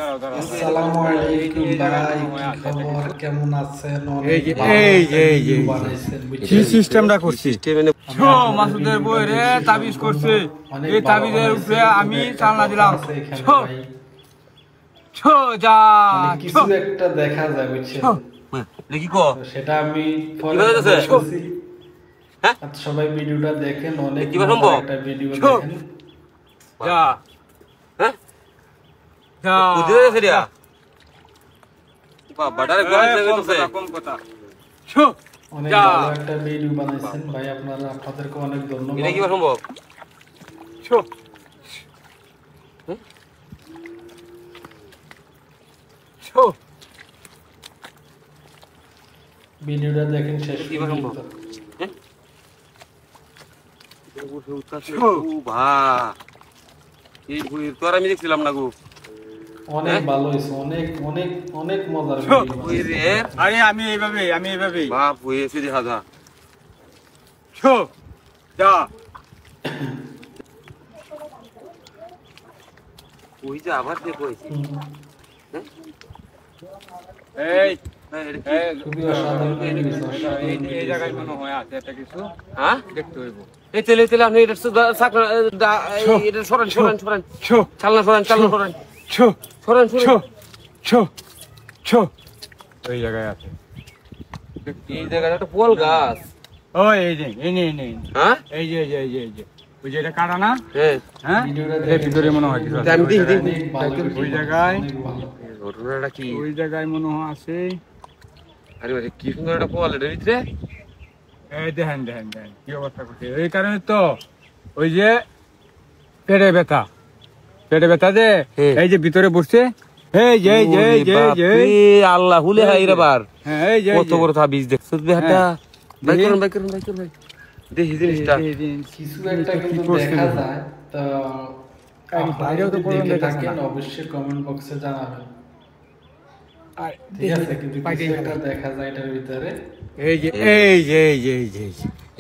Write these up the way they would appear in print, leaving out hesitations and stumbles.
আসসালামু আলাইকুম ভাই, কি খবর, কেমন আছেন? কি সিস্টেমটা করছি মাসুদের বই রে তাবিজ করছে, এই তাবিজের উপরে আমি চালনা দিলাম। কিছু একটা দেখা যায় বুঝছেন, সেটা আমি সবাই ভিডিওটা দেখেন, অনেক একটা ভিডিও দেখেন। অনেক ভালো একটা ভিডিও বানাইছেন ভাই, আপনাদেরকে অনেক ধন্যবাদ। এটা কি সম্ভব? ভিডিওটা দেখেন শেষ পর্যন্ত। আমি দেখছিলাম না গো, অনেক ভালো হয়েছে, অনেক অনেক অনেক মজার ভিডিও। আমি এইভাবে বাপ হয়েছে দেখা যা ওই যে আবার দেখো খুবই অসাধারণ ভিডিও। এই জায়গায় মনে হয় আছে একটা কিছু দেখতে হইব। এই তেলে তেলে আপনি এটা এটা সরান সরান সরান চালনা সরান চালনা সরান সরান ওই জায়গায় আছে, এই জায়গাটা একটা পোল গাছ। ও এই যে হ্যাঁ এই যে ওই যে এটা কাটা না? হ্যাঁ ভিডিওটা ভিতরে মনে হয় কিছু আছে। আমি দেখি ওই জায়গায় ঘটনাটা কি? ওই জায়গায় মনে হয় আছে। আরে ভাই কি সুন্দর একটা পোল এর ভিতরে। এই দেখেন কি অবস্থা করছে। এই কারণে তো ওই যে পেটে ব্যথা যে এই যে ভিতরে বসছে, এই যে আল্লাহ হুলে হাই রে বার এই যে কত বড় তাবিজ দেখছো বেটা। ভাই করুন ভাই দেখি জিনিসটা কিছু একটা কিন্তু দেখা যায়। তো বাইরেও তো দেখে থাকেন, অবশ্যই কমেন্ট বক্সে জানাবেন। আর ঠিক আছে, কিন্তু কিছু একটা দেখা যায় এটার ভিতরে। এই যে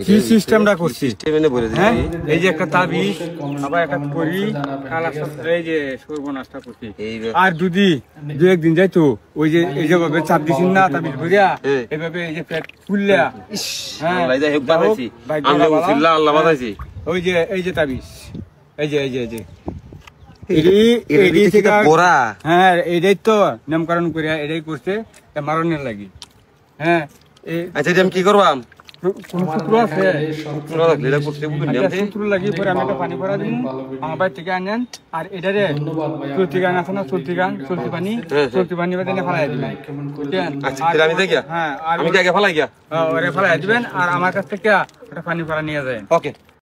কি সিস্টেমটা করছি। হ্যাঁ এই যে একটা তাবিজ, আবার একটা করি কালা সত্র, এই যে সর্বনাশটা করছি। আর দু একদিন যাইতো ওই যে এই যে ভাবে চাপ দিছি না তাবিজ ভরিয়া, এইভাবে এই যে পেট ফুললা। হ্যাঁ আল্লাহ বাঁচাইছি। ওই যে এই যে তাবিজ, এই যে হ্যাঁ এটাই তো নামকরণ করিয়া এটাই করছে মারণের লাগি। হ্যাঁ আচ্ছা আমি কি করবাম? শুক্র আছে, শুক্র লাগি পরে আমি একটা পানি ভরা দিন আমার বাড়ি থেকে আনেন। আর এটারে চলতি গান আছে না, চলতি পানি বাদে ফেলাই দিবেন। হ্যাঁ আমি ফেলাই গিয়া ওরে ফেলাই দিবেন আর আমার কাছ থেকে একটা পানি ভরা নিয়ে যায়। ওকে।